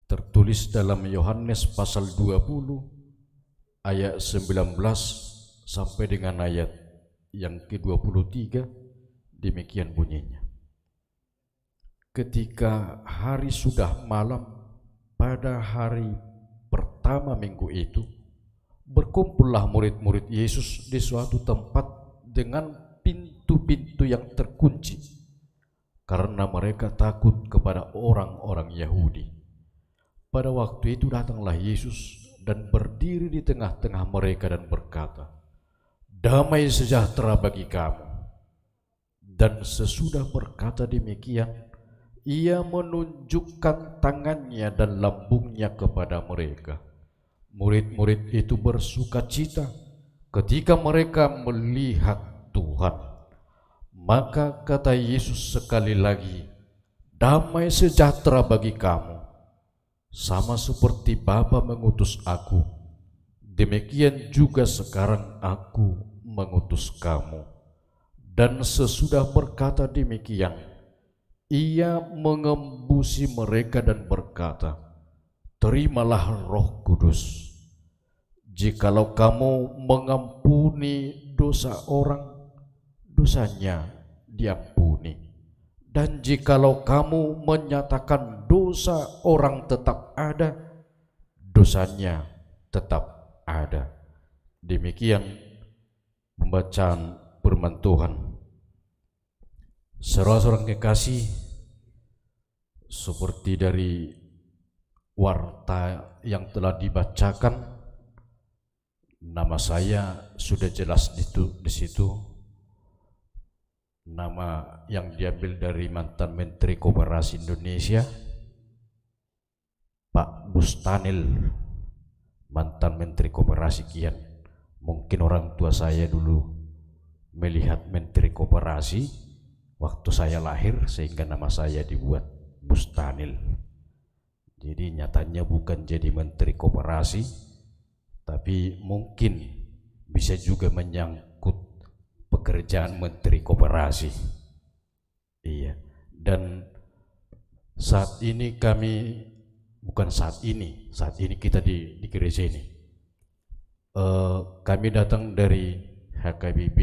tertulis dalam Yohanes pasal 20 ayat 19 sampai dengan ayat yang ke-23. Demikian bunyinya. Ketika hari sudah malam pada hari pertama minggu itu, berkumpullah murid-murid Yesus di suatu tempat dengan pintu-pintu yang terkunci, karena mereka takut kepada orang-orang Yahudi. Pada waktu itu datanglah Yesus dan berdiri di tengah-tengah mereka dan berkata, "Damai sejahtera bagi kamu." Dan sesudah berkata demikian, Ia menunjukkan tangannya dan lambungnya kepada mereka. Murid-murid itu bersukacita ketika mereka melihat Tuhan. Maka kata Yesus sekali lagi, "Damai sejahtera bagi kamu. Sama seperti Bapa mengutus aku, demikian juga sekarang aku mengutus kamu." Dan sesudah berkata demikian, Ia mengembusi mereka dan berkata, "Terimalah Roh Kudus. Jikalau kamu mengampuni dosa orang, dosanya diampuni. Dan jikalau kamu menyatakan dosa orang tetap ada, dosanya tetap ada." Demikian pembacaan firman Tuhan. Saudara-saudara kekasih, seperti dari warta yang telah dibacakan, nama saya sudah jelas di situ. Nama yang diambil dari mantan Menteri Koperasi Indonesia, Pak Bustanil, mantan Menteri Koperasi kian. Mungkin orang tua saya dulu melihat Menteri Koperasi waktu saya lahir, sehingga nama saya dibuat Bustanil. Jadi nyatanya bukan jadi Menteri Koperasi, tapi mungkin bisa juga menyangkut pekerjaan Menteri Koperasi. Iya. Dan saat ini saat ini kita di gereja ini, kami datang dari HKBP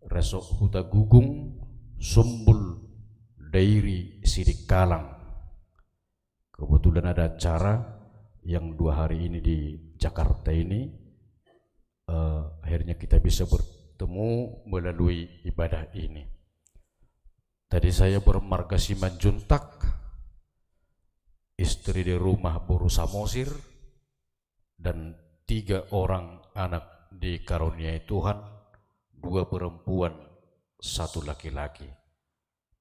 Resok Huta Gugung, Sumbul Dairi Sidik Kalang. Kebetulan ada acara yang 2 hari ini di Jakarta ini. Akhirnya kita bisa bertemu melalui ibadah ini. Tadi saya bermarga Simanjuntak, istri di rumah Boru Samosir, dan 3 orang anak dikaruniai Tuhan, 2 perempuan, 1 laki-laki.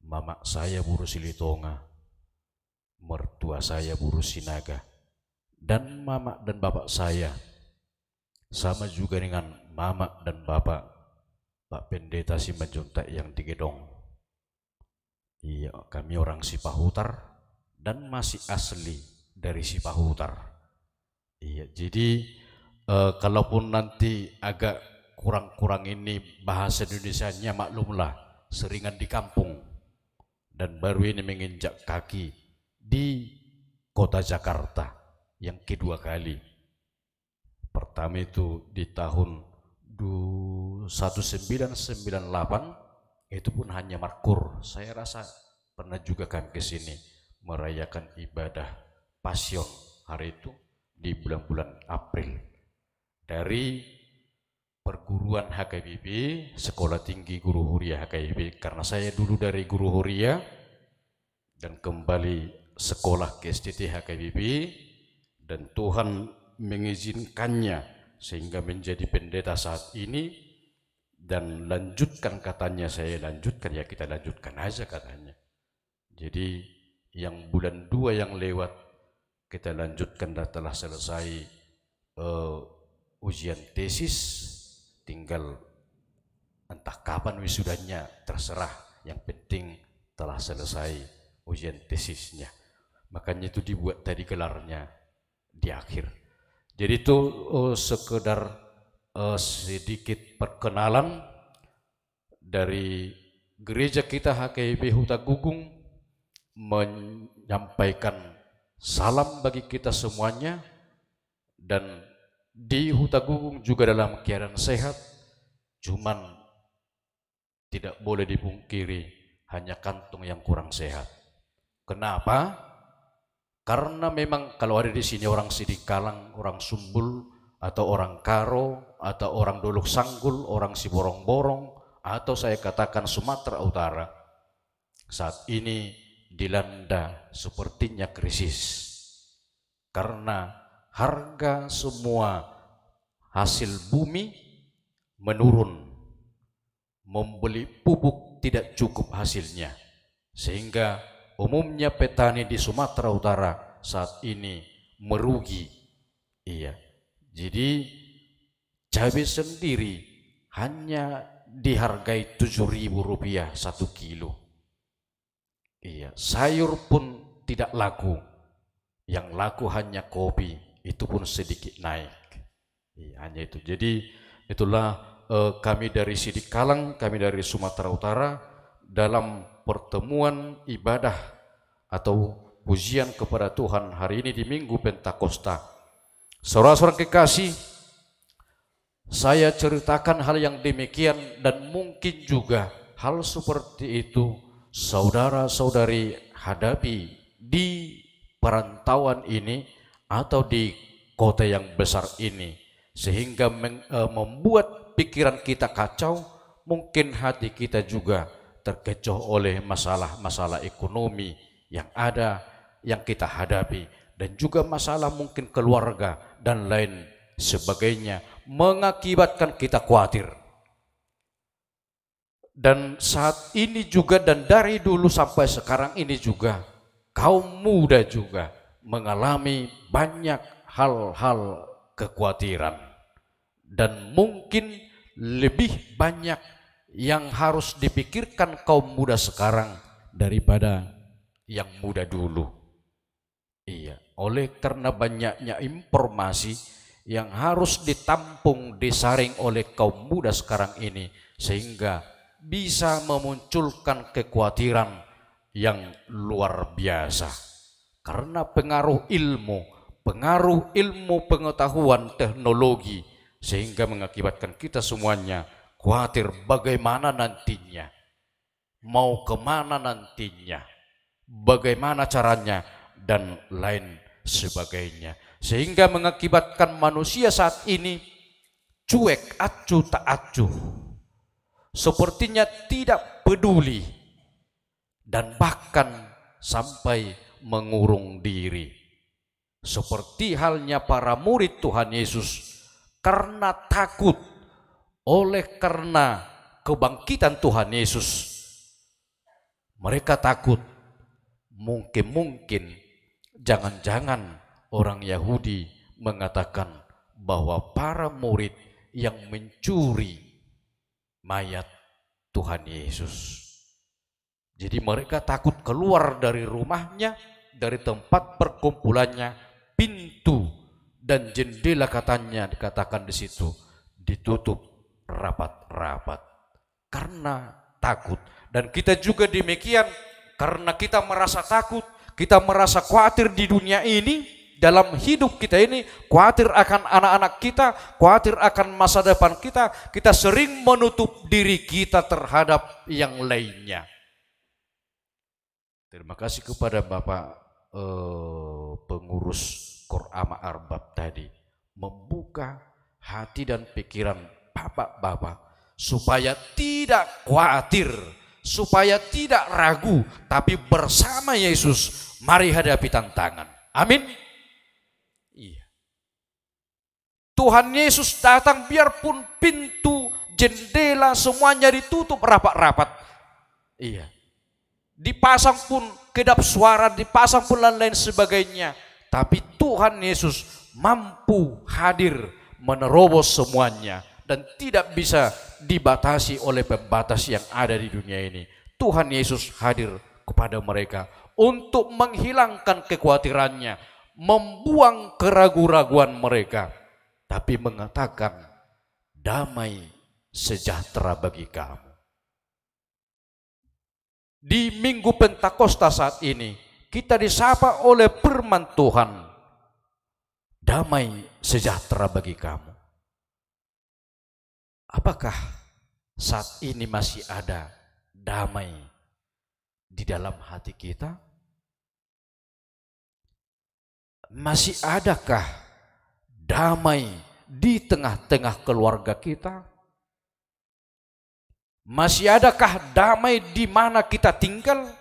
Mama saya Buru Silitonga, mertua saya Buru Sinaga, dan mama dan bapak saya sama juga dengan mama dan bapak Pak Pendeta Simanjuntak yang di Gedong. Iya, kami orang Sipahutar dan masih asli dari Sipahutar. Iya, jadi kalaupun nanti agak kurang-kurang ini bahasa Indonesianya, maklumlah, seringan di kampung dan baru ini menginjak kaki di kota Jakarta yang kedua kali. Pertama itu di tahun 1998, itu pun hanya Markur. Saya rasa pernah juga kami ke sini merayakan ibadah Pasion hari itu di bulan-bulan April. Dari perguruan HKBP, Sekolah Tinggi Guru Huria HKBP, karena saya dulu dari Guru Huria dan kembali sekolah ke STT HKBP, dan Tuhan mengizinkannya sehingga menjadi pendeta saat ini. Dan lanjutkan katanya, saya lanjutkan, ya kita lanjutkan aja katanya. Jadi yang bulan 2 yang lewat kita lanjutkan, dan telah selesai ujian tesis, tinggal entah kapan wisudanya terserah, yang penting telah selesai ujian tesisnya. Makanya itu dibuat tadi gelarnya di akhir. Jadi itu sekedar sedikit perkenalan dari gereja kita HKBP Huta Gugung, menyampaikan Salam bagi kita semuanya, dan di Hutagung juga dalam keadaan sehat, cuman tidak boleh dipungkiri hanya kantong yang kurang sehat. Kenapa? Karena memang kalau ada di sini orang Sidikalang, orang Sumbul, atau orang Karo, atau orang Dolok Sanggul, orang Siborong-borong, atau saya katakan Sumatera Utara, saat ini dilanda sepertinya krisis. Karena harga semua hasil bumi menurun, membeli pupuk tidak cukup hasilnya, sehingga umumnya petani di Sumatera Utara saat ini merugi. Iya, jadi cabai sendiri hanya dihargai Rp7.000 1 kilo. Iya, sayur pun tidak laku. Yang laku hanya kopi, itu pun sedikit naik. Iya, hanya itu. Jadi itulah kami dari Sidikalang, kami dari Sumatera Utara dalam pertemuan ibadah atau pujian kepada Tuhan hari ini di Minggu Pentakosta. Saudara-saudara kekasih, saya ceritakan hal yang demikian dan mungkin juga hal seperti itu saudara-saudari hadapi di perantauan ini atau di kota yang besar ini, sehingga membuat pikiran kita kacau, mungkin hati kita juga terkecoh oleh masalah-masalah ekonomi yang ada, yang kita hadapi, dan juga masalah mungkin keluarga dan lain sebagainya, mengakibatkan kita khawatir. Dan saat ini juga, dan dari dulu sampai sekarang ini juga, kaum muda juga mengalami banyak hal-hal kekhawatiran, dan mungkin lebih banyak yang harus dipikirkan kaum muda sekarang daripada yang muda dulu. Iya, oleh karena banyaknya informasi yang harus ditampung, disaring oleh kaum muda sekarang ini, sehingga bisa memunculkan kekhawatiran yang luar biasa. Karena pengaruh ilmu pengetahuan teknologi, sehingga mengakibatkan kita semuanya khawatir bagaimana nantinya, mau kemana nantinya, bagaimana caranya, dan lain sebagainya. Sehingga mengakibatkan manusia saat ini cuek, acuh tak acuh, sepertinya tidak peduli, dan bahkan sampai mengurung diri. Seperti halnya para murid Tuhan Yesus, karena takut oleh karena kebangkitan Tuhan Yesus, mereka takut mungkin jangan-jangan orang Yahudi mengatakan bahwa para murid yang mencuri mayat Tuhan Yesus. Jadi mereka takut keluar dari rumahnya, dari tempat perkumpulannya, pintu dan jendela katanya dikatakan di situ ditutup rapat-rapat karena takut. Dan kita juga demikian, karena kita merasa takut, kita merasa khawatir di dunia ini, dalam hidup kita ini, khawatir akan anak-anak kita, khawatir akan masa depan kita, kita sering menutup diri kita terhadap yang lainnya. Terima kasih kepada Bapak pengurus Korama Arbab tadi, membuka hati dan pikiran bapak-bapak supaya tidak khawatir, supaya tidak ragu, tapi bersama Yesus mari hadapi tantangan. Amin. Iya. Tuhan Yesus datang biarpun pintu, jendela semuanya ditutup rapat-rapat. Iya. Dipasang pun kedap suara, dipasang pun lain-lain sebagainya. Tapi Tuhan Yesus mampu hadir menerobos semuanya dan tidak bisa dibatasi oleh pembatas yang ada di dunia ini. Tuhan Yesus hadir kepada mereka untuk menghilangkan kekhawatirannya, membuang keraguan-raguan mereka, tapi mengatakan damai sejahtera bagi kamu. Di Minggu Pentakosta saat ini, kita disapa oleh firman Tuhan, damai sejahtera bagi kamu. Apakah saat ini masih ada damai di dalam hati kita? Masih adakah damai di tengah-tengah keluarga kita? Masih adakah damai di mana kita tinggal?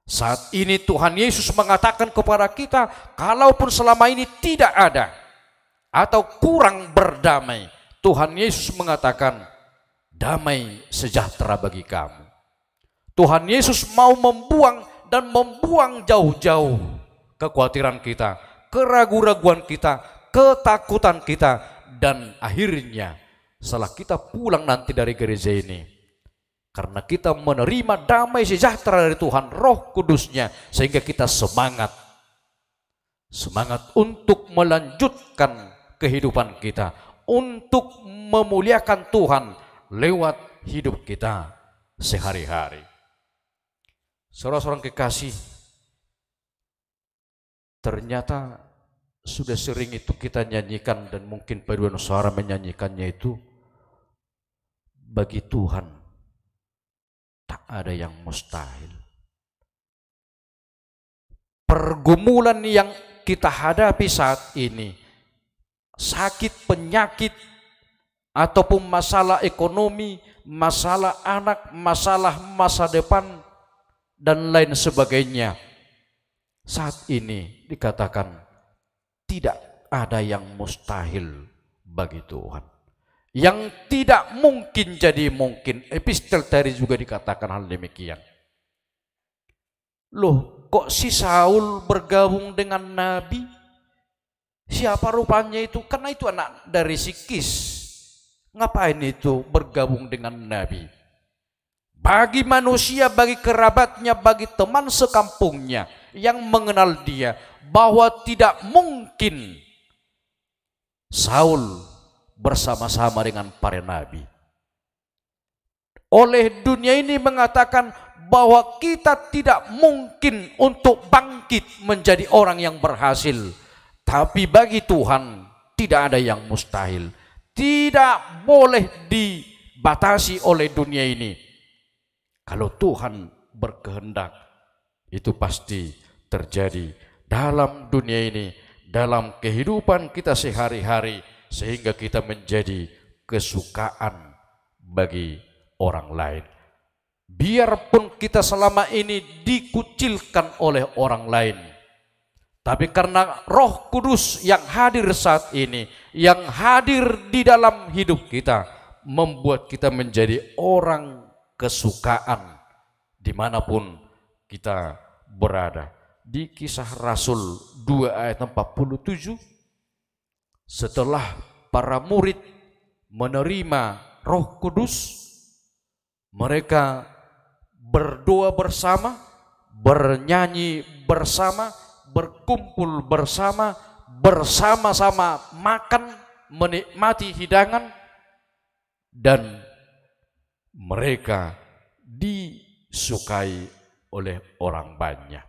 Saat ini Tuhan Yesus mengatakan kepada kita, kalaupun selama ini tidak ada atau kurang berdamai, Tuhan Yesus mengatakan, damai sejahtera bagi kamu. Tuhan Yesus mau membuang dan membuang jauh-jauh kekhawatiran kita, keraguan-raguan kita, ketakutan kita, dan akhirnya setelah kita pulang nanti dari gereja ini, karena kita menerima damai sejahtera dari Tuhan, Roh Kudusnya, sehingga kita semangat untuk melanjutkan kehidupan kita, untuk memuliakan Tuhan lewat hidup kita sehari-hari. Saudara-saudara kekasih, ternyata sudah sering itu kita nyanyikan, dan mungkin paduan suara menyanyikannya itu, bagi Tuhan tak ada yang mustahil. Pergumulan yang kita hadapi saat ini, sakit, penyakit, ataupun masalah ekonomi, masalah anak, masalah masa depan, dan lain sebagainya, saat ini dikatakan tidak ada yang mustahil bagi Tuhan. Yang tidak mungkin jadi mungkin. Epistel tadi juga dikatakan hal demikian. Loh, kok si Saul bergabung dengan Nabi? Siapa rupanya itu? Karena itu anak dari si Kis. Ngapain itu bergabung dengan Nabi? Bagi manusia, bagi kerabatnya, bagi teman sekampungnya yang mengenal dia, bahwa tidak mungkin Saul bersama-sama dengan para nabi. Oleh dunia ini mengatakan bahwa kita tidak mungkin untuk bangkit menjadi orang yang berhasil. Tapi bagi Tuhan tidak ada yang mustahil. Tidak boleh dibatasi oleh dunia ini. Kalau Tuhan berkehendak, itu pasti terjadi dalam dunia ini, dalam kehidupan kita sehari-hari, sehingga kita menjadi kesukaan bagi orang lain. Biarpun kita selama ini dikucilkan oleh orang lain, tapi karena Roh Kudus yang hadir saat ini, yang hadir di dalam hidup kita, membuat kita menjadi orang kesukaan dimanapun kita berada. Di Kisah Rasul 2 ayat 47, setelah para murid menerima Roh Kudus, mereka berdoa bersama, bernyanyi bersama, berkumpul bersama, bersama-sama makan, menikmati hidangan, dan mereka disukai oleh orang banyak.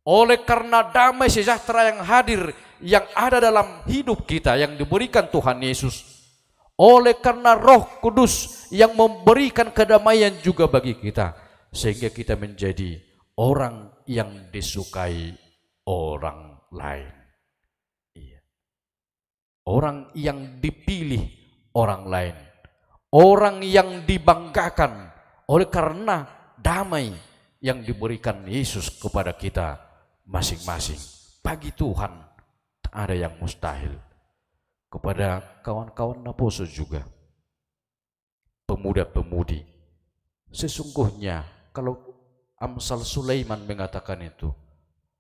Oleh karena damai sejahtera yang hadir, yang ada dalam hidup kita, yang diberikan Tuhan Yesus, oleh karena Roh Kudus yang memberikan kedamaian juga bagi kita, sehingga kita menjadi orang yang disukai orang lain. Iya. Orang yang dipilih orang lain, orang yang dibanggakan oleh karena damai yang diberikan Yesus kepada kita masing-masing. Bagi Tuhan tak ada yang mustahil. Kepada kawan-kawan Naposo juga, pemuda-pemudi, sesungguhnya kalau Amsal Sulaiman mengatakan itu,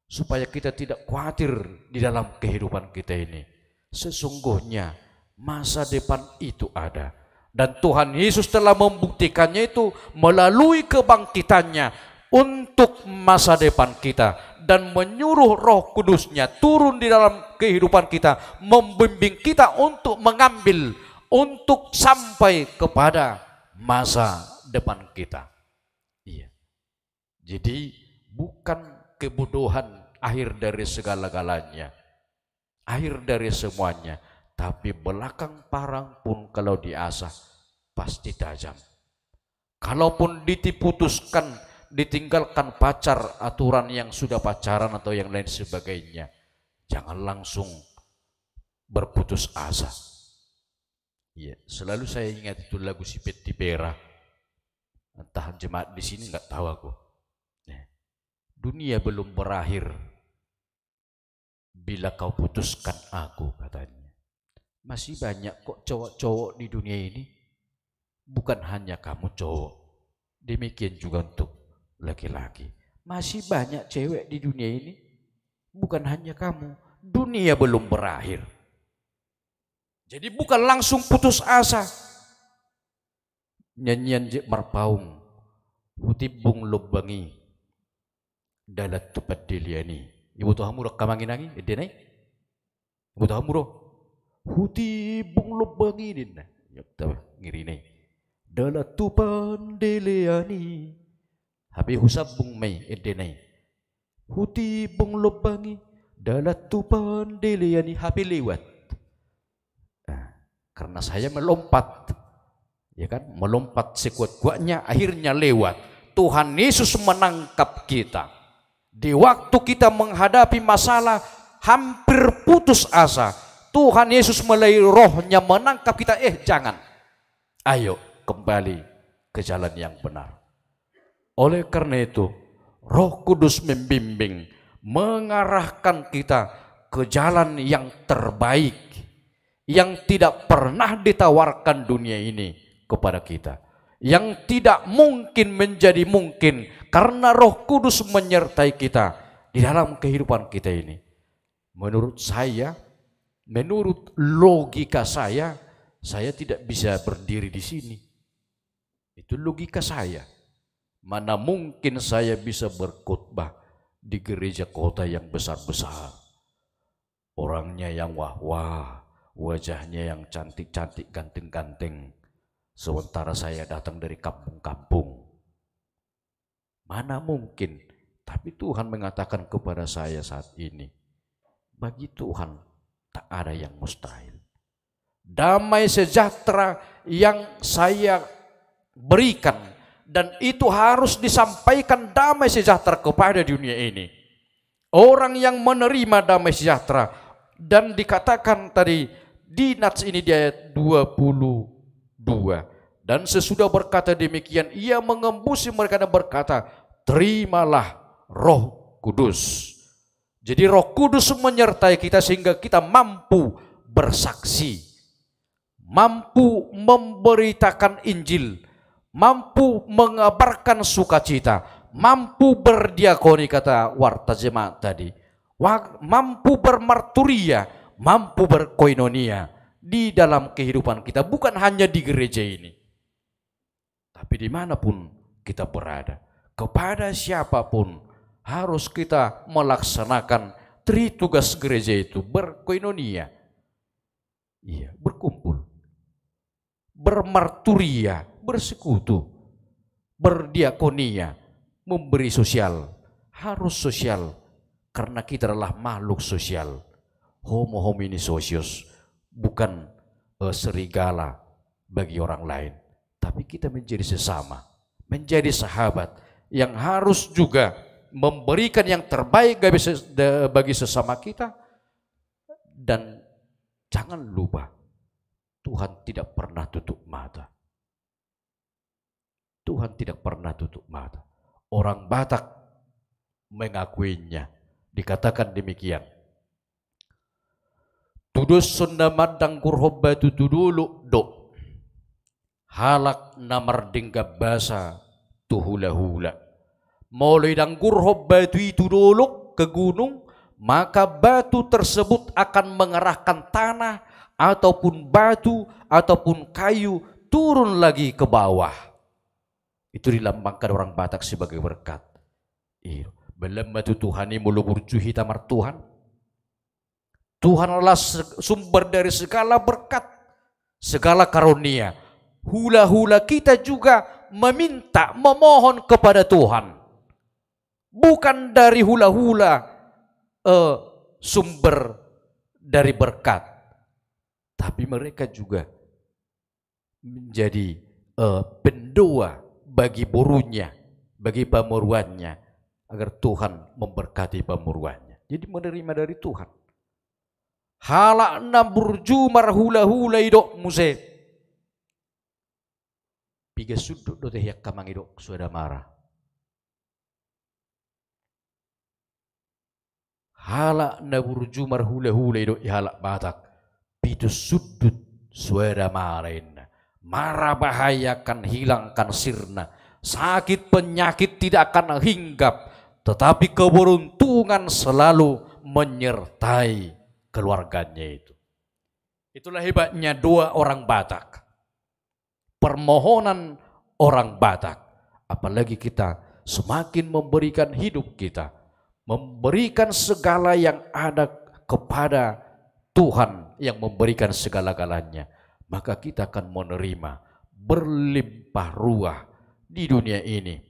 supaya kita tidak khawatir di dalam kehidupan kita ini, sesungguhnya masa depan itu ada, dan Tuhan Yesus telah membuktikannya itu melalui kebangkitannya untuk masa depan kita, dan menyuruh Roh Kudusnya turun di dalam kehidupan kita, membimbing kita untuk mengambil, untuk sampai kepada masa depan kita. Iya. Jadi bukan kebodohan akhir dari segala-galanya, akhir dari semuanya. Tapi belakang parang pun kalau diasah pasti tajam. Kalaupun diputuskan, ditinggalkan pacar, aturan yang sudah pacaran atau yang lain sebagainya, jangan langsung berputus asa. Ya, selalu saya ingat itu lagu si Peti Pera. Entah jemaat di sini nggak tahu aku. Dunia belum berakhir bila kau putuskan aku, katanya. Masih banyak kok cowok-cowok di dunia ini. Bukan hanya kamu cowok, demikian juga untuk laki-laki. Masih banyak cewek di dunia ini. Bukan hanya kamu. Dunia belum berakhir. Jadi bukan langsung putus asa. Nyanyian Jek Marpaung, hutibung lubangi dalat tupat diliani. Ibu tuh hamuro kamangin lagi, denai. Ibu tuh hamuro hutibung lubangi dinna. Yuk tahu ngirine. Dalat tupan diliani. Habi husabung mai denai. Hutibung lubangi dalat tupan diliani. Habi lewat. Karena saya melompat, ya kan, melompat sekuat-kuatnya, akhirnya lewat. Tuhan Yesus menangkap kita. Di waktu kita menghadapi masalah hampir putus asa, Tuhan Yesus melalui rohnya menangkap kita. Jangan, ayo kembali ke jalan yang benar. Oleh karena itu, Roh Kudus membimbing, mengarahkan kita ke jalan yang terbaik, yang tidak pernah ditawarkan dunia ini kepada kita, yang tidak mungkin menjadi mungkin karena Roh Kudus menyertai kita di dalam kehidupan kita ini. Menurut saya, menurut logika saya tidak bisa berdiri di sini. Itu logika saya. Mana mungkin saya bisa berkhotbah di gereja kota yang besar-besar, orangnya yang wah-wah, wajahnya yang cantik-cantik, ganteng-ganteng, sementara saya datang dari kampung-kampung. Mana mungkin? Tapi Tuhan mengatakan kepada saya saat ini, bagi Tuhan tak ada yang mustahil. Damai sejahtera yang saya berikan, dan itu harus disampaikan damai sejahtera kepada dunia ini. Orang yang menerima damai sejahtera, dan dikatakan tadi di Nats ini di ayat 22, dan sesudah berkata demikian ia mengembusi mereka dan berkata, terimalah Roh Kudus. Jadi Roh Kudus menyertai kita sehingga kita mampu bersaksi, mampu memberitakan Injil, mampu mengabarkan sukacita, mampu berdiakoni, kata warta jemaat tadi, mampu bermarturia, mampu berkoinonia di dalam kehidupan kita, bukan hanya di gereja ini, tapi dimanapun kita berada. Kepada siapapun harus kita melaksanakan tritugas gereja itu, berkoinonia, iya, berkumpul, bermarturia, bersekutu, berdiakonia, memberi sosial. Harus sosial karena kita adalah makhluk sosial. Homo homini socius, bukan serigala bagi orang lain, tapi kita menjadi sesama, menjadi sahabat yang harus juga memberikan yang terbaik bagi sesama kita. Dan jangan lupa, Tuhan tidak pernah tutup mata. Tuhan tidak pernah tutup mata. Orang Batak mengakuinya. Dikatakan demikian. Tudus sunda madang kurhoba tutudulu do. Halak namar dinggab basa tuhula-hula. Mulai danggur batu itu dulu ke gunung, maka batu tersebut akan mengarahkan tanah ataupun batu ataupun kayu turun lagi ke bawah. Itu dilambangkan orang Batak sebagai berkat. Belum batu Tuhan ini mulubur juhi tamar Tuhan. Tuhan adalah sumber dari segala berkat, segala karunia. Hula-hula kita juga meminta, memohon kepada Tuhan. bukan dari hula-hula sumber dari berkat, tapi mereka juga menjadi pendoa bagi burunya, bagi pamuruannya, agar Tuhan memberkati pamuruannya. Jadi menerima dari Tuhan. Halakna burjumar hula-hula idok muse. Piga sudut do teh yak kamang idok suada marah. Halakna burjumar hula-hula idok halak batak. Pidu sudut suada marah. Marah bahayakan hilangkan sirna. Sakit penyakit tidak akan hinggap, tetapi keberuntungan selalu menyertai keluarganya itu. Itulah hebatnya doa orang Batak. Permohonan orang Batak. Apalagi kita semakin memberikan hidup kita, memberikan segala yang ada kepada Tuhan yang memberikan segala-galanya, maka kita akan menerima berlimpah ruah di dunia ini.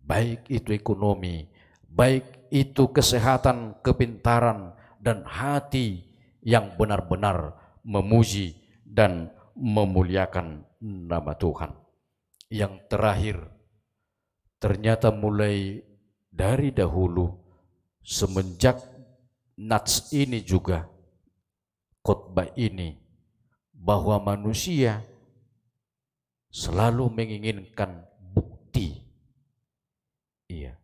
Baik itu ekonomi, baik itu kesehatan, kepintaran, dan hati yang benar-benar memuji dan memuliakan nama Tuhan. Yang terakhir, ternyata mulai dari dahulu, semenjak Nats ini juga, khotbah ini, bahwa manusia selalu menginginkan bukti. Iya.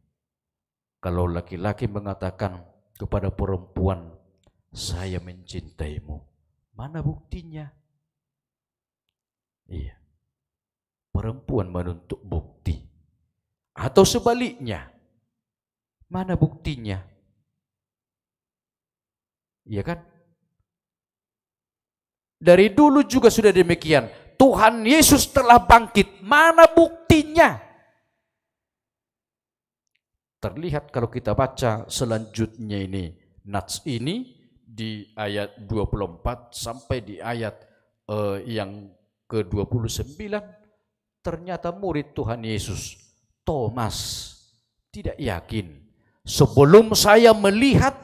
Kalau laki-laki mengatakan kepada perempuan, saya mencintaimu, mana buktinya? Iya. Perempuan menuntut bukti. Atau sebaliknya, mana buktinya? Iya kan? Dari dulu juga sudah demikian. Tuhan Yesus telah bangkit, mana buktinya? Terlihat kalau kita baca selanjutnya ini, Nats ini di ayat 24 sampai di ayat yang ke-29, ternyata murid Tuhan Yesus, Thomas, tidak yakin. Sebelum saya melihat,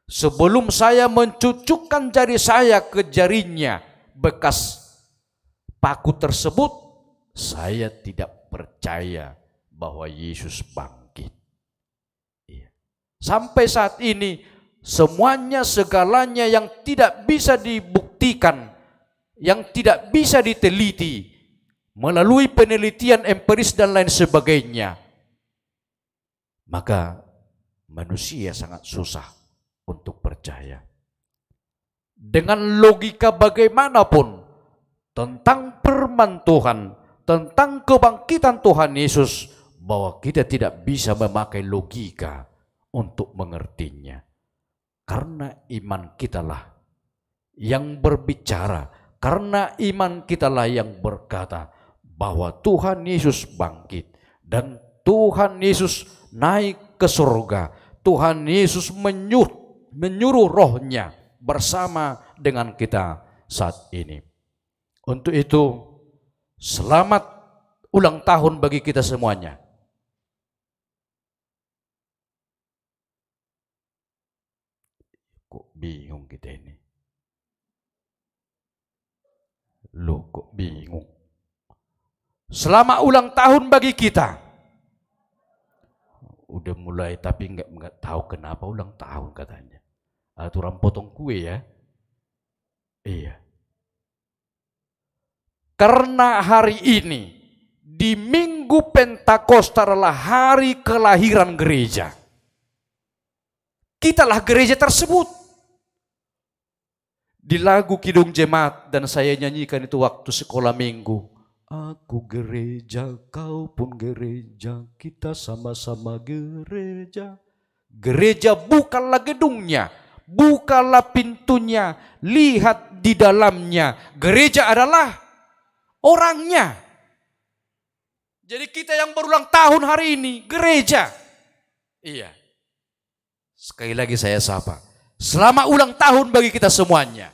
sebelum saya mencucukkan jari saya ke jarinya, bekas paku tersebut, saya tidak percaya bahwa Yesus bangkit. Iya. Sampai saat ini, semuanya segalanya yang tidak bisa dibuktikan, yang tidak bisa diteliti melalui penelitian empiris dan lain sebagainya, maka manusia sangat susah untuk percaya. Dengan logika bagaimanapun tentang firman Tuhan, tentang kebangkitan Tuhan Yesus, bahwa kita tidak bisa memakai logika untuk mengertinya. Karena iman kitalah yang berbicara, karena iman kitalah yang berkata bahwa Tuhan Yesus bangkit dan Tuhan Yesus naik ke surga. Tuhan Yesus menyuruh rohnya bersama dengan kita saat ini. Untuk itu, selamat ulang tahun bagi kita semuanya. Kok bingung kita ini? Loh, kok bingung? Selamat ulang tahun bagi kita. Udah mulai tapi nggak tahu kenapa ulang tahun katanya. Aturan potong kue ya. Iya. Karena hari ini di Minggu Pentakosta adalah hari kelahiran gereja. Kitalah gereja tersebut. Di lagu Kidung Jemaat, dan saya nyanyikan itu waktu sekolah minggu. Aku gereja, kau pun gereja, kita sama-sama gereja. Gereja bukanlah gedungnya, bukalah pintunya, lihat di dalamnya. Gereja adalah orangnya. Jadi kita yang berulang tahun hari ini, gereja. Iya. Sekali lagi saya sapa. Selamat ulang tahun bagi kita semuanya.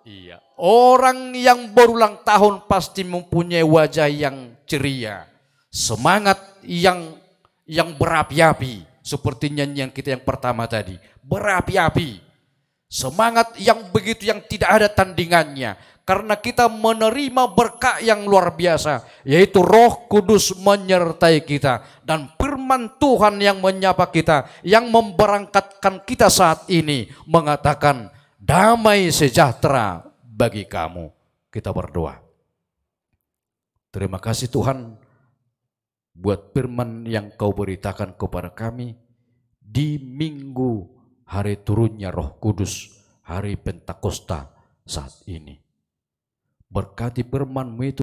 Iya. Orang yang berulang tahun pasti mempunyai wajah yang ceria. semangat yang berapi-api, seperti nyanyian kita yang pertama tadi, berapi-api, semangat yang begitu, yang tidak ada tandingannya, karena kita menerima berkat yang luar biasa, yaitu Roh Kudus menyertai kita, dan firman Tuhan yang menyapa kita, yang memberangkatkan kita saat ini, mengatakan damai sejahtera bagi kamu. Kita berdoa. Terima kasih Tuhan buat firman yang Kau beritakan kepada kami di minggu hari turunnya Roh Kudus, hari Pentakosta saat ini. Berkati firman-Mu itu